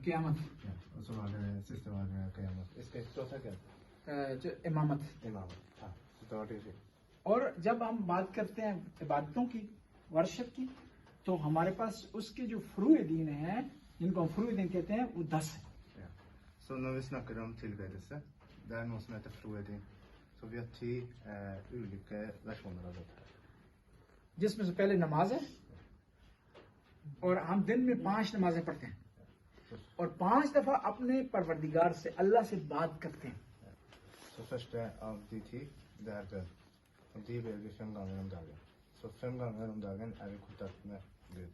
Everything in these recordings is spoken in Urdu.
قیامت. اس کا چوتھا کیا امامت. ہاں. اور جب ہم بات کرتے ہیں عبادتوں کی ورشت کی تو ہمارے پاس اس کے جو فروع دین ہیں جن کو ہم فروع دین کہتے ہیں وہ 10 ہیں. Så når vi snakker om tilbedelse, det er noe som heter froedin. Så vi har 10 ulike versjoner av dette. جس میں سے پہلے نماز ہے اور ہم دن میں 5 نمازیں پڑھتے ہیں اور 5 دفعہ اپنے پروردگار سے اللہ سے بات کرتے ہیں. Så første av de 10, det er bønn. Og de ber vi 5 ganger om dagen. Så 5 ganger om dagen er vi i kontakt med Gud.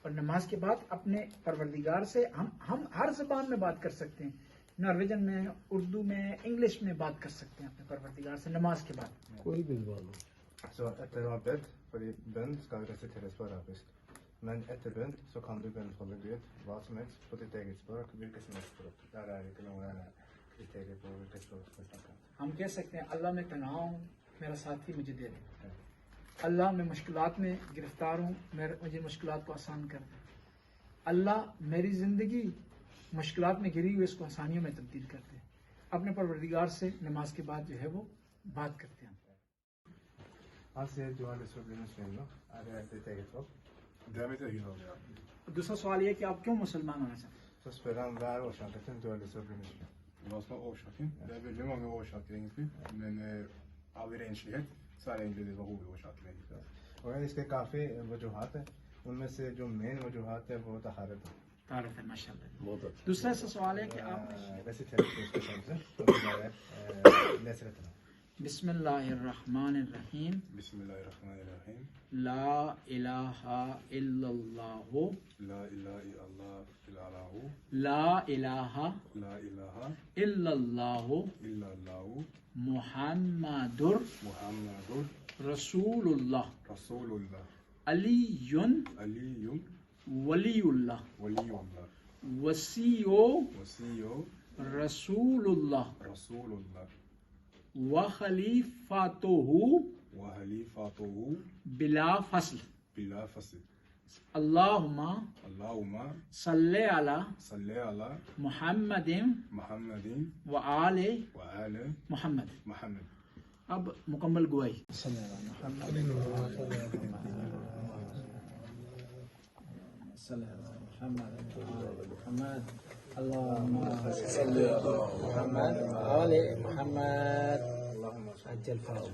اور نماز کے بعد اپنے پروردگار سے ہم ہر زبان میں بات کر سکتے ہیں. نارویجن میں, اردو میں, انگلش میں بات کر سکتے ہیں اپنے پروردگار سے نماز کے بعد. کوئی بھی زبان ہو. Så etter å ha bedt, fordi bønn skal resiteres på arabisk. Men etter bønn så kan du bønnfalle Gud hva som helst på ditt eget språk, hvilket som helst språk. Der er ikke noe kriterier på hvilket språk du skal snakke. ہم کہہ سکتے ہیں اللہ میں تنہا ہوں, میرا ساتھی مجھے دے دے. اللہ میں مشکلات میں گرفتار ہوں, مجھے مشکلات کو آسان کر دے. اللہ میری زندگی مشکلات میں گری ہوئی اس کو آسانیوں میں تبدیل کر دے. اپنے پروردگار سے نماز کے بعد جو ہے وہ بات کرتے ہیں. Han sier du har lyst til å bli muslim nå. Er det ditt eget valg? Det er mitt eget valg, ja. دوسرا سوال یہ ہے کہ آپ کیوں مسلمان ہونا چاہتے ہیں؟ Så spør han hva er årsaken til du har lyst til å bli muslim. Hva som er årsaken? Det er veldig mange årsaker egentlig, men av renslighet så er det egentlig det var hovedårsaken egentlig. اور اس کے کافی وجوہات ہیں, ان میں سے جو مین وجوہات ہے وہ طہارت ہے. تعارف ہے ماشاء اللہ. بہت اچھا. دوسرا ایسا سوال ہے کہ آپ بسم اللہ الرحمن الرحیم. بسم اللہ الرحمن الرحیم. لا الہ الا اللہ. لا الہ الا اللہ. لا الہ لا الہ الا اللہ. الا اللہ. محمد محمد رسول اللہ. رسول اللہ. علی علی ولی اللہ. ولی اللہ. وسیع وسیع رسول اللہ. رسول اللہ. وخلیفاتہ وخلیفاتہ بلا فصل. بلا فصل. اللہم اللہم صلی علی صلی علی محمد محمد وآل وآل محمد. محمد. اب مکمل گواہی. محمد اللهم صل على محمد وآل محمد. عجل فرج.